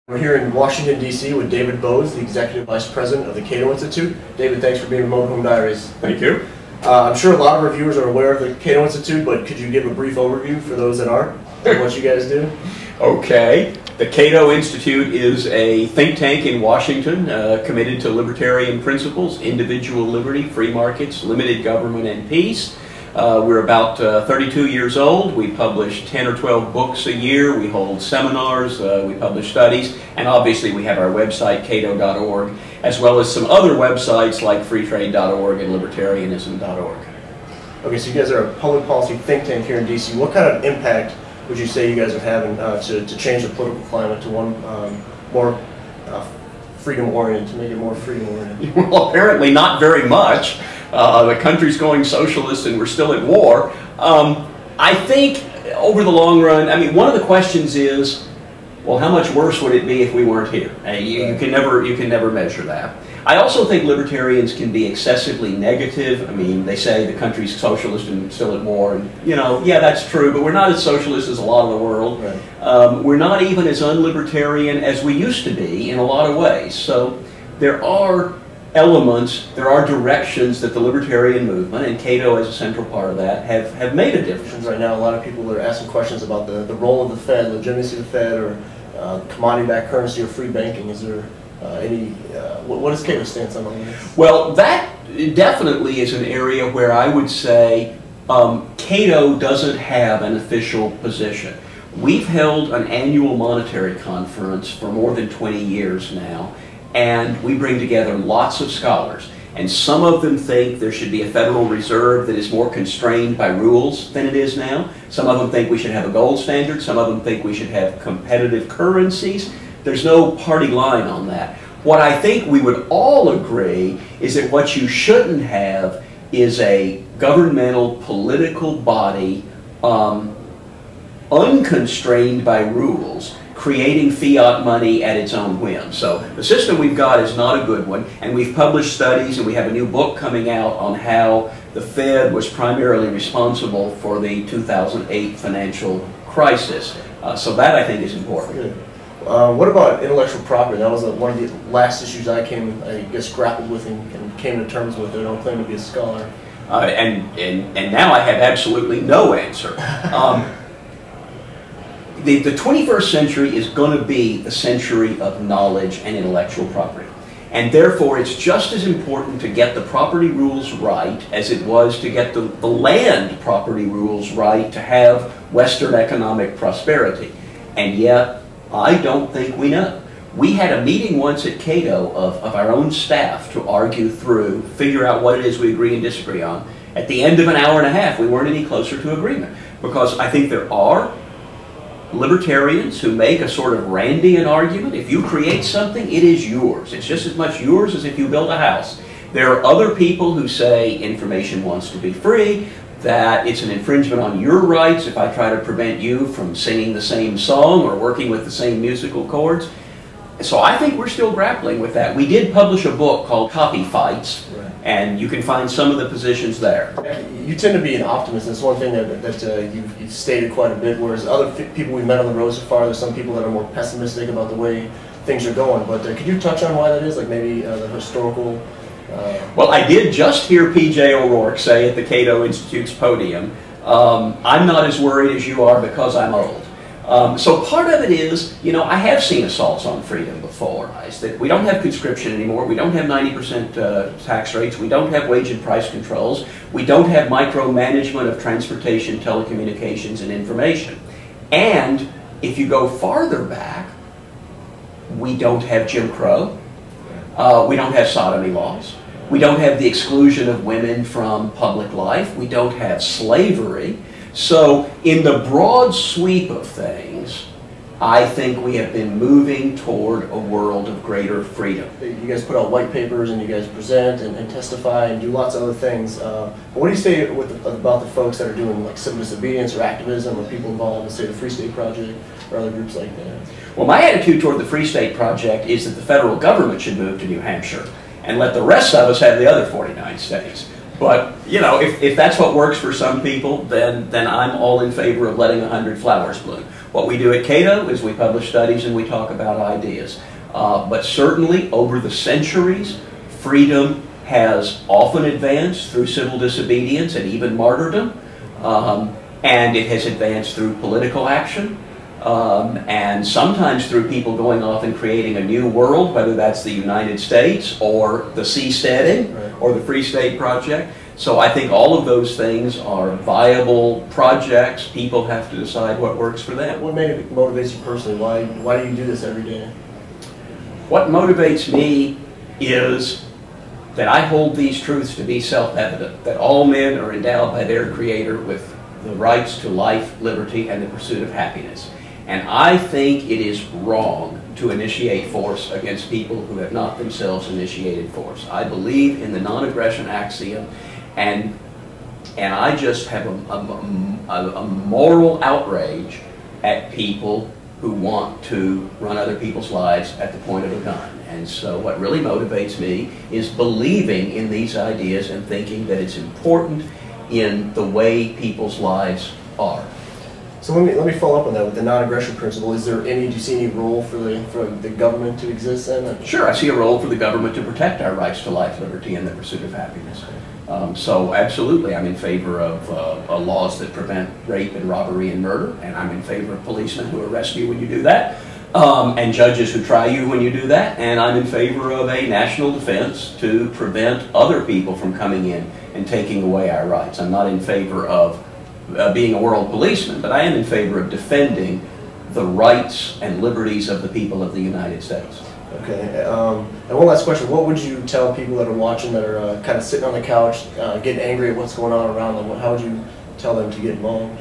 We're here in Washington, D.C. with David Boaz, the Executive Vice President of the Cato Institute. David, thanks for being on Mobile Home Diaries. Thank you. I'm sure a lot of our viewers are aware of the Cato Institute, but could you give a brief overview for those that aren't of what you guys do? Okay. The Cato Institute is a think tank in Washington committed to libertarian principles, individual liberty, free markets, limited government, and peace. We're about 32 years old. We publish 10 or 12 books a year. We hold seminars, we publish studies, and obviously we have our website, cato.org, as well as some other websites like freetrade.org and libertarianism.org. Okay, so you guys are a public policy think tank here in D.C. What kind of impact would you say you guys are having to change the political climate to one more freedom-oriented, to make it more freedom-oriented? Well, apparently not very much. The country's going socialist and we're still at war. I think over the long run, I mean, one of the questions is, well, how much worse would it be if we weren't here? You can never measure that. I also think libertarians can be excessively negative. I mean, they say the country's socialist and still at war, and you know, yeah, that's true, but we're not as socialist as a lot of the world. Right. We're not even as unlibertarian as we used to be in a lot of ways. So there are elements, there are directions that the libertarian movement, and Cato as a central part of that, have made a difference. Right now, a lot of people are asking questions about the role of the Fed, legitimacy of the Fed, or commodity-backed currency or free banking. Is there what is Cato's stance on all this? Well, that definitely is an area where I would say Cato doesn't have an official position. We've held an annual monetary conference for more than 20 years now, and we bring together lots of scholars. And some of them think there should be a Federal Reserve that is more constrained by rules than it is now. Some of them think we should have a gold standard. Some of them think we should have competitive currencies. There's no party line on that. What I think we would all agree is that what you shouldn't have is a governmental political body unconstrained by rules, creating fiat money at its own whim. So the system we've got is not a good one, and we've published studies, and we have a new book coming out on how the Fed was primarily responsible for the 2008 financial crisis. So that, I think, is important. Good. What about intellectual property? That was one of the last issues I guess, grappled with and came to terms with. I don't claim to be a scholar. And now I have absolutely no answer. The 21st century is going to be a century of knowledge and intellectual property. And therefore, it's just as important to get the property rules right as it was to get the land property rules right to have Western economic prosperity. And yet, I don't think we know. We had a meeting once at Cato of our own staff to argue through, figure out what it is we agree and disagree on. At the end of an hour and a half, we weren't any closer to agreement. Because I think there are libertarians who make a sort of Randian argument. If you create something, it is yours. It's just as much yours as if you build a house. There are other people who say information wants to be free, that it's an infringement on your rights if I try to prevent you from singing the same song or working with the same musical chords. So I think we're still grappling with that. We did publish a book called Copy Fights, right, and you can find some of the positions there. You tend to be an optimist. That's one thing that you've stated quite a bit, whereas other people we've met on the road so far, there's some people that are more pessimistic about the way things are going. But could you touch on why that is, like maybe the historical... Well, I did just hear P.J. O'Rourke say at the Cato Institute's podium, I'm not as worried as you are because I'm old. So part of it is, you know, I have seen assaults on freedom before. That we don't have conscription anymore, we don't have 90% tax rates, we don't have wage and price controls, we don't have micromanagement of transportation, telecommunications, and information. And if you go farther back, we don't have Jim Crow, we don't have sodomy laws, we don't have the exclusion of women from public life, we don't have slavery. So in the broad sweep of things, I think we have been moving toward a world of greater freedom. You guys put out white papers and you guys present and testify and do lots of other things. But what do you say about the folks that are doing like civil disobedience or activism, or people involved in, say, the Free State Project or other groups like that? Well, my attitude toward the Free State Project is that the federal government should move to New Hampshire and let the rest of us have the other 49 states. But, you know, if that's what works for some people, then I'm all in favor of letting 100 flowers bloom. What we do at Cato is we publish studies and we talk about ideas. But certainly over the centuries, freedom has often advanced through civil disobedience and even martyrdom, and it has advanced through political action, and sometimes through people going off and creating a new world, whether that's the United States or the seasteading or the Free State Project. So I think all of those things are viable projects. People have to decide what works for them. What motivates you personally? Why do you do this every day? What motivates me is that I hold these truths to be self-evident, that all men are endowed by their Creator with the rights to life, liberty, and the pursuit of happiness. And I think it is wrong to initiate force against people who have not themselves initiated force. I believe in the non-aggression axiom, and I just have a moral outrage at people who want to run other people's lives at the point of a gun. And so what really motivates me is believing in these ideas and thinking that it's important in the way people's lives are. So let me follow up on that with the non-aggression principle. Do you see any role for the government to exist in? Sure, I see a role for the government to protect our rights to life, liberty, and the pursuit of happiness. So absolutely, I'm in favor of laws that prevent rape and robbery and murder, and I'm in favor of policemen who arrest you when you do that, and judges who try you when you do that, and I'm in favor of a national defense to prevent other people from coming in and taking away our rights. I'm not in favor of being a world policeman, but I am in favor of defending the rights and liberties of the people of the United States. Okay, and one last question. What would you tell people that are watching, that are kind of sitting on the couch, getting angry at what's going on around them? How would you tell them to get involved?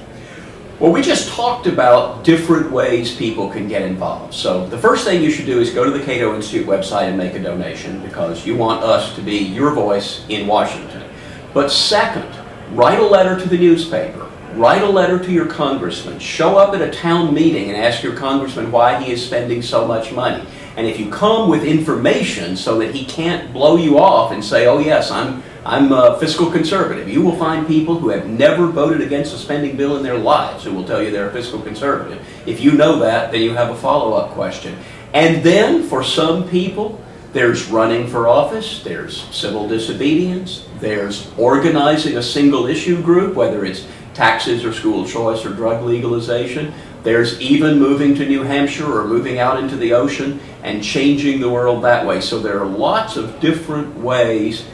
Well, we just talked about different ways people can get involved. So the first thing you should do is go to the Cato Institute website and make a donation, because you want us to be your voice in Washington. But second, write a letter to the newspaper. Write a letter to your congressman. Show up at a town meeting and ask your congressman why he is spending so much money. And if you come with information so that he can't blow you off and say, oh yes, I'm a fiscal conservative, you will find people who have never voted against a spending bill in their lives who will tell you they're a fiscal conservative. If you know that, then you have a follow-up question. And then for some people, there's running for office, there's civil disobedience, there's organizing a single issue group, whether it's taxes or school choice or drug legalization. There's even moving to New Hampshire or moving out into the ocean and changing the world that way. So there are lots of different ways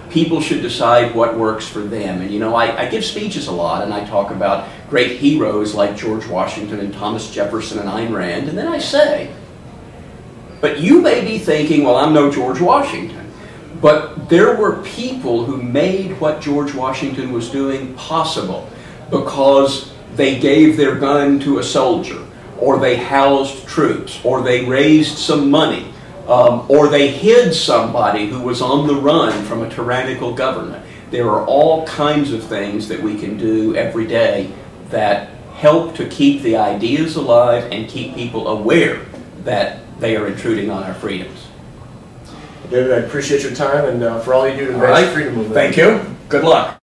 people should decide what works for them. And you know, I give speeches a lot, and I talk about great heroes like George Washington and Thomas Jefferson and Ayn Rand, and then I say, but you may be thinking, well, I'm no George Washington. But there were people who made what George Washington was doing possible because they gave their gun to a soldier, or they housed troops, or they raised some money, or they hid somebody who was on the run from a tyrannical government. There are all kinds of things that we can do every day that help to keep the ideas alive and keep people aware that they are intruding on our freedoms. David, I appreciate your time and for all you do to advance the freedom movement. Thank you. Good luck.